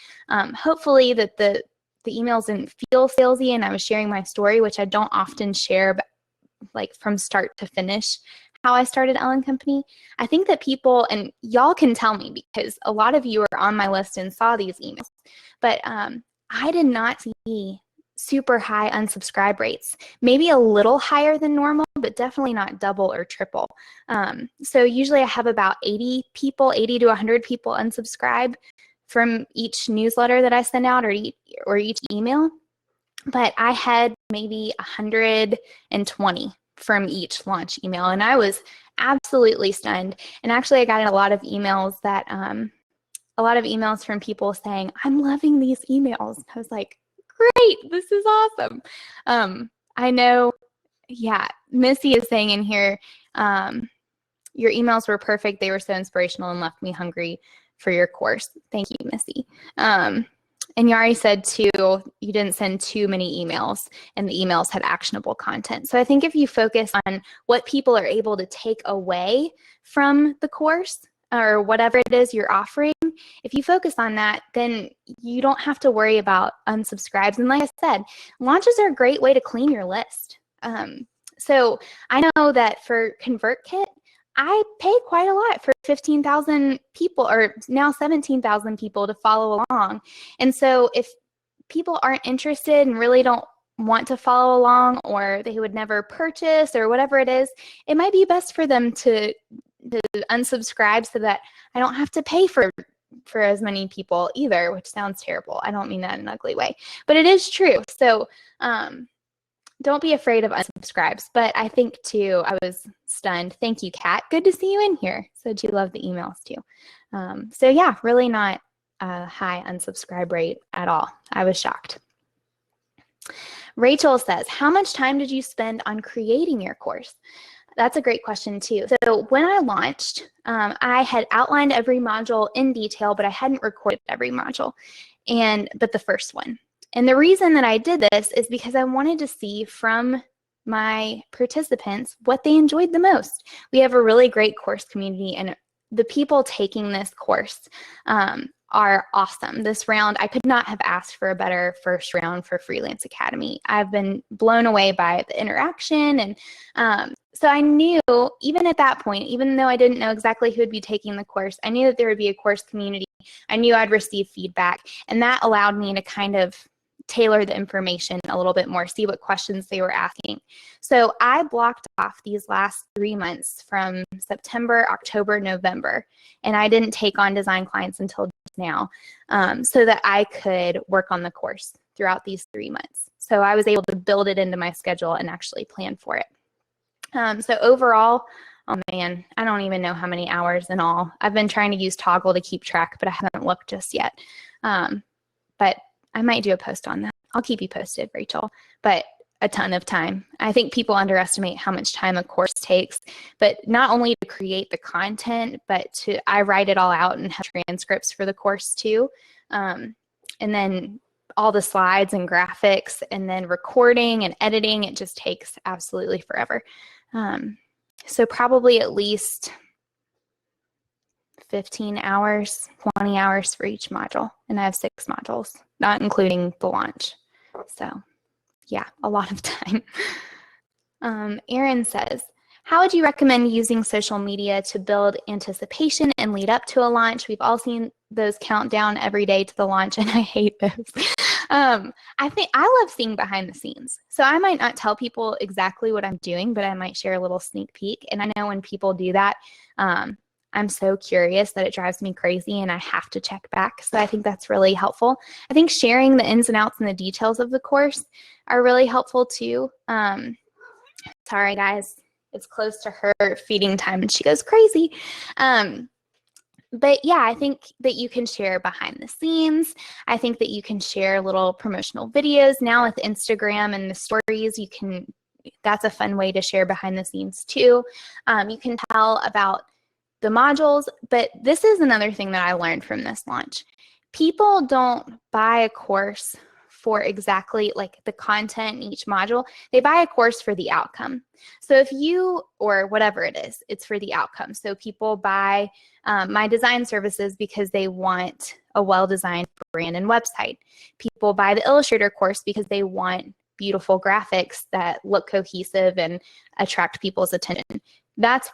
hopefully that the emails didn't feel salesy, and I was sharing my story, which I don't often share, like from start to finish, how I started Elle Company. I think that people, and y'all can tell me because a lot of you are on my list and saw these emails, but I did not see super high unsubscribe rates. Maybe a little higher than normal, but definitely not double or triple. So usually I have about 80 to 100 people unsubscribe from each newsletter that I send out or each email. But I had maybe 120 from each launch email, and I was absolutely stunned. And actually, I got a lot of emails from people saying, "I'm loving these emails." I was like, "Great, this is awesome." I know, yeah. Missy is saying in here, your emails were perfect. They were so inspirational and left me hungry for your course. Thank you, Missy. And Yari said, too, you didn't send too many emails, and the emails had actionable content. So I think if you focus on what people are able to take away from the course or whatever it is you're offering, if you focus on that, then you don't have to worry about unsubscribes. And like I said, launches are a great way to clean your list. So I know that for ConvertKit, I pay quite a lot for 15,000 people, or now 17,000 people, to follow along. And so if people aren't interested and really don't want to follow along, or they would never purchase, or whatever it is, it might be best for them to unsubscribe so that I don't have to pay for as many people either, which sounds terrible. I don't mean that in an ugly way, but it is true. So don't be afraid of unsubscribes. But I think, too, I was stunned. Thank you, Kat. Good to see you in here. So do you love the emails, too? So, yeah, really not a high unsubscribe rate at all. I was shocked. Rachel says, how much time did you spend on creating your course? That's a great question, too. So when I launched, I had outlined every module in detail, but I hadn't recorded every module, but the first one. And the reason that I did this is because I wanted to see from my participants what they enjoyed the most. We have a really great course community, and the people taking this course are awesome. This round, I could not have asked for a better first round for Freelance Academy. I've been blown away by the interaction, and so I knew, even at that point, even though I didn't know exactly who would be taking the course, I knew that there would be a course community. I knew I'd receive feedback, and that allowed me to kind of tailor the information a little bit more, see what questions they were asking. So I blocked off these last 3 months from September, October, November, and I didn't take on design clients until now, so that I could work on the course throughout these 3 months. So I was able to build it into my schedule and actually plan for it. So overall, oh man, I don't even know how many hours in all. I've been trying to use Toggle to keep track, but I haven't looked just yet. But I might do a post on that. I'll keep you posted, Rachel, but a ton of time. I think people underestimate how much time a course takes, but not only to create the content, but I write it all out and have transcripts for the course too. And then all the slides and graphics, and then recording and editing, it just takes absolutely forever. So probably at least 15 hours, 20 hours for each module. And I have 6 modules, not including the launch. So yeah, a lot of time. Erin says, how would you recommend using social media to build anticipation and lead up to a launch? We've all seen those countdown every day to the launch, and I hate those. I think I love seeing behind the scenes. So I might not tell people exactly what I'm doing, but I might share a little sneak peek. And I know when people do that, I'm so curious that it drives me crazy, and I have to check back. So I think that's really helpful. I think sharing the ins and outs and the details of the course are really helpful too. Sorry, guys. it's close to her feeding time and she goes crazy. But yeah, I think that you can share behind the scenes. I think that you can share little promotional videos. Now with Instagram and the stories, that's a fun way to share behind the scenes too. You can tell about the modules, but this is another thing that I learned from this launch. People don't buy a course for exactly like the content in each module. They buy a course for the outcome. So if you, or whatever it is, it's for the outcome. So people buy my design services because they want a well-designed brand and website. People buy the Illustrator course because they want beautiful graphics that look cohesive and attract people's attention. That's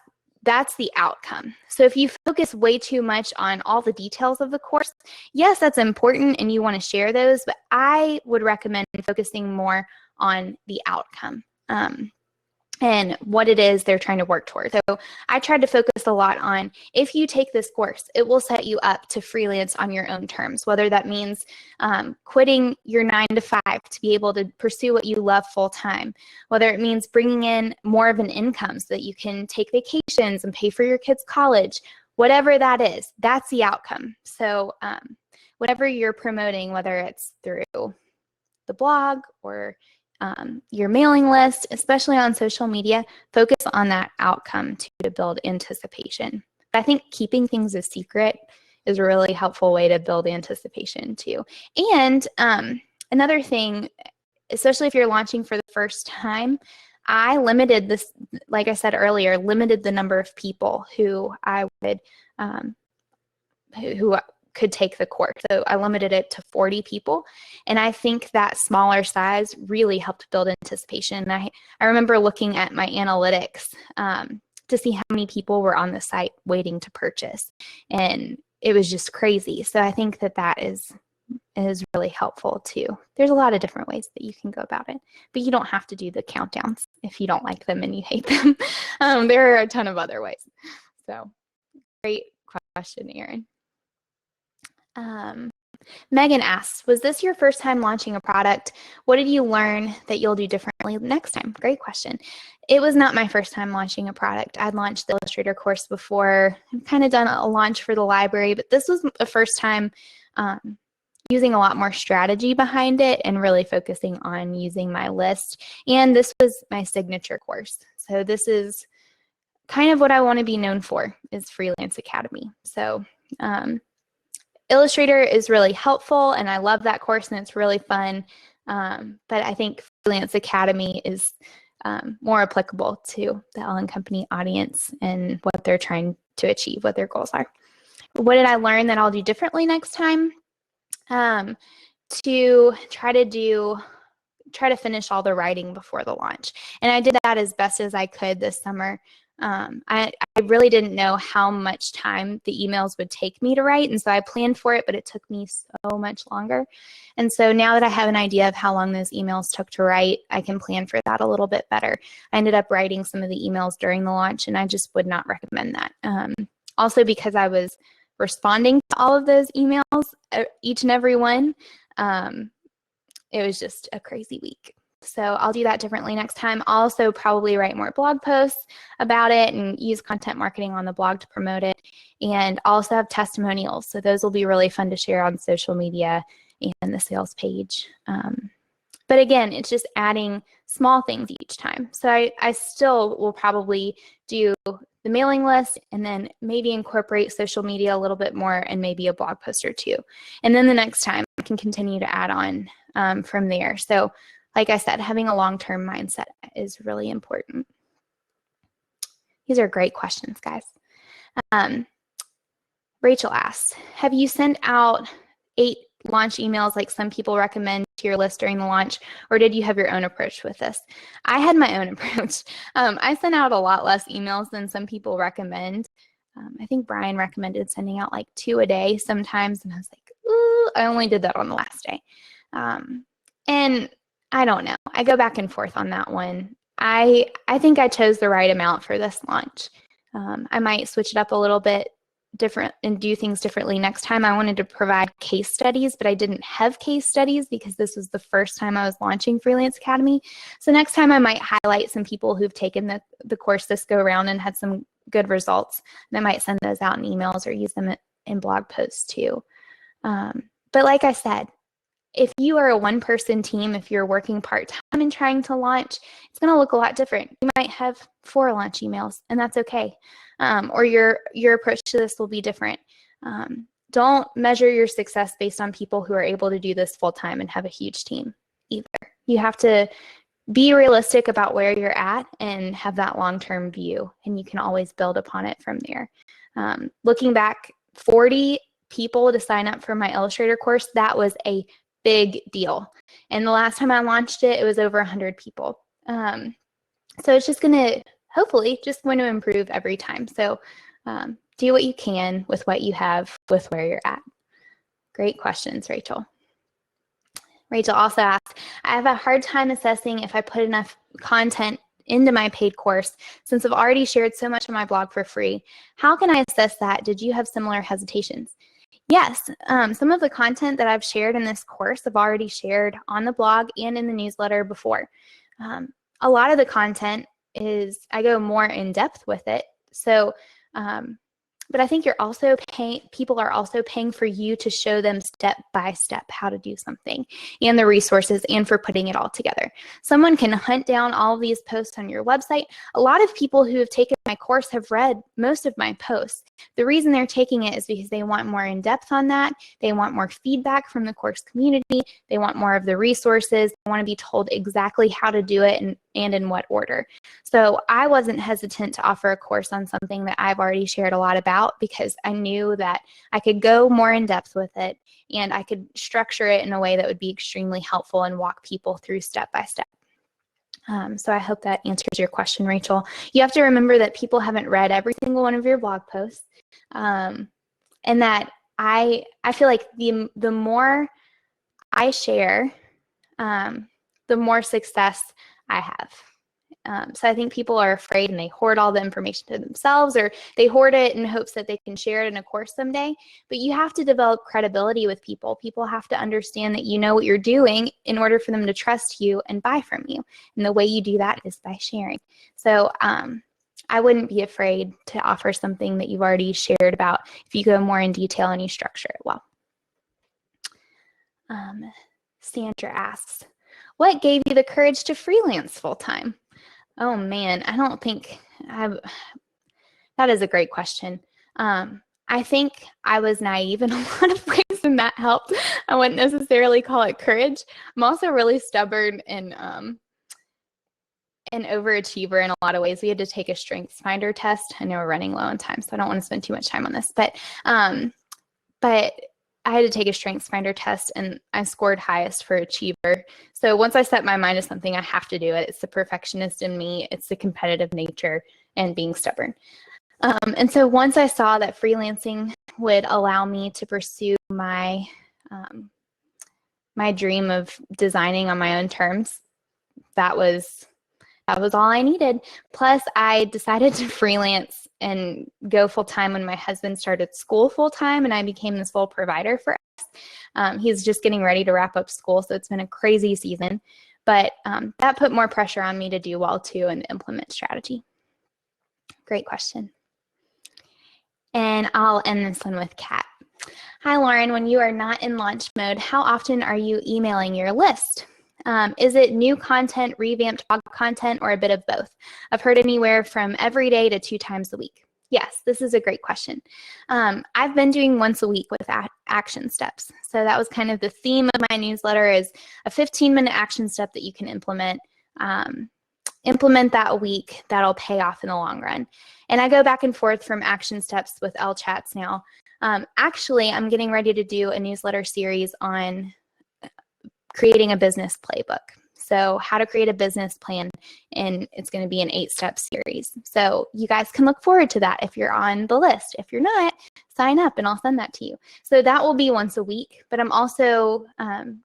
the outcome. So if you focus way too much on all the details of the course, yes, that's important and you want to share those, but I would recommend focusing more on the outcome. And what it is they're trying to work towards. So I tried to focus a lot on, if you take this course, it will set you up to freelance on your own terms, whether that means quitting your 9-to-5 to be able to pursue what you love full time, whether it means bringing in more of an income so that you can take vacations and pay for your kids' college, whatever that is, that's the outcome. So whatever you're promoting, whether it's through the blog or your mailing list, especially on social media, focus on that outcome to build anticipation. But I think keeping things a secret is a really helpful way to build anticipation too. And another thing, especially if you're launching for the first time, I limited this, like I said earlier, limited the number of people who I would, who could take the course. So I limited it to 40 people. And I think that smaller size really helped build anticipation. I remember looking at my analytics to see how many people were on the site waiting to purchase. And it was just crazy. So I think that is really helpful too. There's a lot of different ways that you can go about it, but you don't have to do the countdowns if you don't like them and you hate them. There are a ton of other ways. So great question, Erin. Megan asks, was this your first time launching a product? What did you learn that you'll do differently next time? Great question. It was not my first time launching a product. I'd launched the Illustrator course before. I've kind of done a launch for the library, but this was the first time using a lot more strategy behind it and really focusing on using my list. And this was my signature course. So this is kind of what I want to be known for, is Freelance Academy. So Illustrator is really helpful, and I love that course, and it's really fun. But I think Freelance Academy is more applicable to the Elle Company audience and what they're trying to achieve, what their goals are. What did I learn that I'll do differently next time? To try to finish all the writing before the launch. And I did that as best as I could this summer. I really didn't know how much time the emails would take me to write, and so I planned for it, but it took me so much longer. And so now that I have an idea of how long those emails took to write, I can plan for that a little bit better. I ended up writing some of the emails during the launch, and I just would not recommend that. Also, because I was responding to all of those emails, each and every one, it was just a crazy week. So I'll do that differently next time. I'll also probably write more blog posts about it and use content marketing on the blog to promote it, and also have testimonials. So those will be really fun to share on social media and the sales page. But again, it's just adding small things each time. So I still will probably do the mailing list and then maybe incorporate social media a little bit more and maybe a blog post or two. And then the next time I can continue to add on from there. So like I said, having a long-term mindset is really important. These are great questions, guys. Rachel asks, have you sent out 8 launch emails like some people recommend to your list during the launch, or did you have your own approach with this? I had my own approach. I sent out a lot less emails than some people recommend. I think Brian recommended sending out like 2 a day sometimes, and I was like, ooh, I only did that on the last day. And I don't know. I go back and forth on that one. I think I chose the right amount for this launch. I might switch it up a little bit different and do things differently next time. I wanted to provide case studies, but I didn't have case studies because this was the first time I was launching Freelance Academy. So next time I might highlight some people who've taken the course this go around and had some good results. And I might send those out in emails or use them in blog posts too. But like I said, if you are a one-person team, if you're working part-time and trying to launch, it's going to look a lot different. You might have 4 launch emails, and that's okay. Or your approach to this will be different. Don't measure your success based on people who are able to do this full-time and have a huge team either. You have to be realistic about where you're at and have that long-term view, and you can always build upon it from there. Looking back, 40 people to sign up for my Illustrator course, that was a big deal. And the last time I launched it, it was over 100 people. So it's just going to, hopefully, just going to improve every time. So do what you can with what you have, with where you're at. Great questions, Rachel. Rachel also asked, I have a hard time assessing if I put enough content into my paid course since I've already shared so much on my blog for free. How can I assess that? Did you have similar hesitations? Yes, some of the content that I've shared in this course I've already shared on the blog and in the newsletter before. A lot of the content is, I go more in depth with it. So, but I think people are also paying for you to show them step by step how to do something and the resources and for putting it all together. Someone can hunt down all of these posts on your website. A lot of people who have taken my course have read most of my posts. The reason they're taking it is because they want more in depth on that. They want more feedback from the course community. They want more of the resources. They want to be told exactly how to do it and in what order. So I wasn't hesitant to offer a course on something that I've already shared a lot about because I knew that I could go more in depth with it and I could structure it in a way that would be extremely helpful and walk people through step by step. So I hope that answers your question, Rachel. You have to remember that people haven't read every single one of your blog posts, and that I feel like the more I share, the more success I have. So I think people are afraid and they hoard all the information to themselves, or they hoard it in hopes that they can share it in a course someday. But you have to develop credibility with people. People have to understand that you know what you're doing in order for them to trust you and buy from you. And the way you do that is by sharing. So I wouldn't be afraid to offer something that you've already shared about if you go more in detail and you structure it well. Sandra asks, what gave you the courage to freelance full-time? Oh man, I don't think that is a great question. I think I was naive in a lot of ways and that helped. I wouldn't necessarily call it courage. I'm also really stubborn and an overachiever in a lot of ways. We had to take a strengths finder test. I know we're running low on time, so I don't want to spend too much time on this, but I had to take a strengths finder test and I scored highest for achiever. So once I set my mind to something, I have to do it. It's the perfectionist in me. It's the competitive nature and being stubborn. And so once I saw that freelancing would allow me to pursue my my dream of designing on my own terms, that was all I needed. Plus, I decided to freelance and go full-time when my husband started school full-time and I became the sole provider for us. He's just getting ready to wrap up school, so it's been a crazy season. But that put more pressure on me to do well too and implement strategy. Great question. And I'll end this one with Kat. Hi, Lauren. When you are not in launch mode, how often are you emailing your list? Is it new content, revamped blog content, or a bit of both? I've heard anywhere from every day to 2 times a week. Yes, this is a great question. I've been doing once a week with action steps. So that was kind of the theme of my newsletter, is a 15-minute action step that you can implement. Implement that week, that'll pay off in the long run. And I go back and forth from action steps with Elle Chats now. Actually, I'm getting ready to do a newsletter series on creating a business playbook. So how to create a business plan, and it's going to be an 8-step series. So you guys can look forward to that if you're on the list. If you're not, sign up and I'll send that to you. So that will be once a week, but I'm also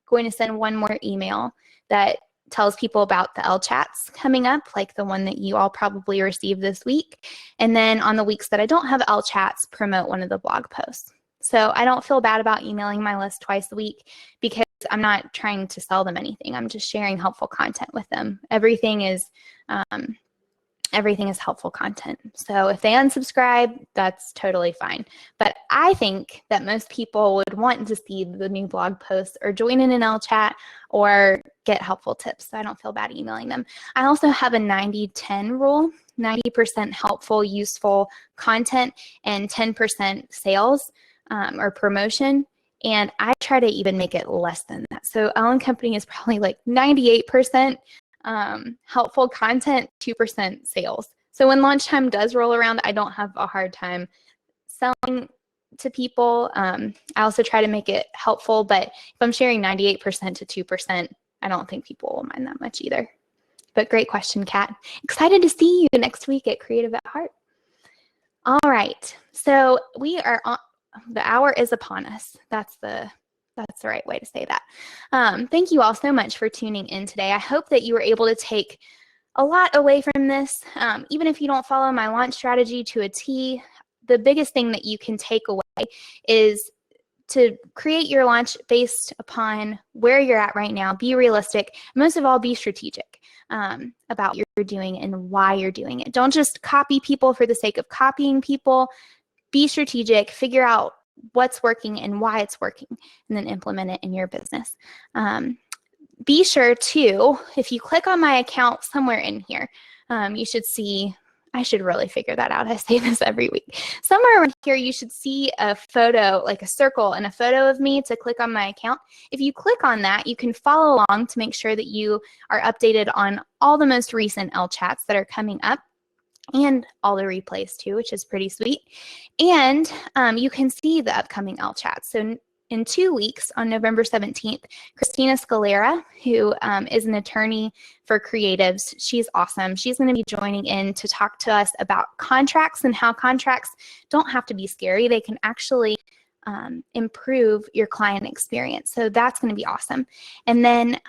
going to send one more email that tells people about the Elle chats coming up, like the one that you all probably received this week. And then on the weeks that I don't have Elle chats, promote one of the blog posts. So I don't feel bad about emailing my list twice a week because I'm not trying to sell them anything. I'm just sharing helpful content with them. Everything is helpful content. So if they unsubscribe, that's totally fine. But I think that most people would want to see the new blog posts or join in an Elle chat or get helpful tips. So I don't feel bad emailing them. I also have a 90-10 rule, 90% helpful, useful content and 10% sales or promotion. And I try to even make it less than that. So Elle Company is probably like 98% helpful content, 2% sales. So when launch time does roll around, I don't have a hard time selling to people. I also try to make it helpful, but if I'm sharing 98% to 2%, I don't think people will mind that much either. But great question, Kat. Excited to see you next week at Creative at Heart. All right, so we are on, the hour is upon us. That's the right way to say that. Thank you all so much for tuning in today. I hope that you were able to take a lot away from this. Even if you don't follow my launch strategy to a T, the biggest thing that you can take away is to create your launch based upon where you're at right now. Be realistic. Most of all, be strategic about what you're doing and why you're doing it. Don't just copy people for the sake of copying people. Be strategic. Figure out what's working and why it's working, and then implement it in your business. Be sure to, if you click on my account somewhere in here, you should see, I should really figure that out. I say this every week. Somewhere around here, you should see a photo, like a circle and a photo of me to click on my account. If you click on that, you can follow along to make sure that you are updated on all the most recent Elle chats that are coming up, and all the replays too, which is pretty sweet. And you can see the upcoming Elle chats. So in 2 weeks, on November 17th, Christina Scalera, who is an attorney for creatives, she's awesome. She's going to be joining in to talk to us about contracts and how contracts don't have to be scary. They can actually improve your client experience. So that's going to be awesome. And then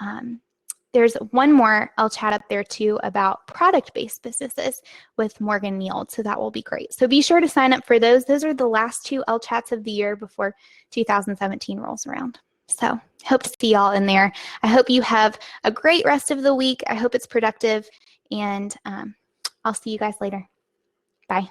there's one more Elle chat up there too about product-based businesses with Morgan Neal. So that will be great. So be sure to sign up for those. Those are the last 2 Elle chats of the year before 2017 rolls around. So hope to see y'all in there. I hope you have a great rest of the week. I hope it's productive, and I'll see you guys later. Bye.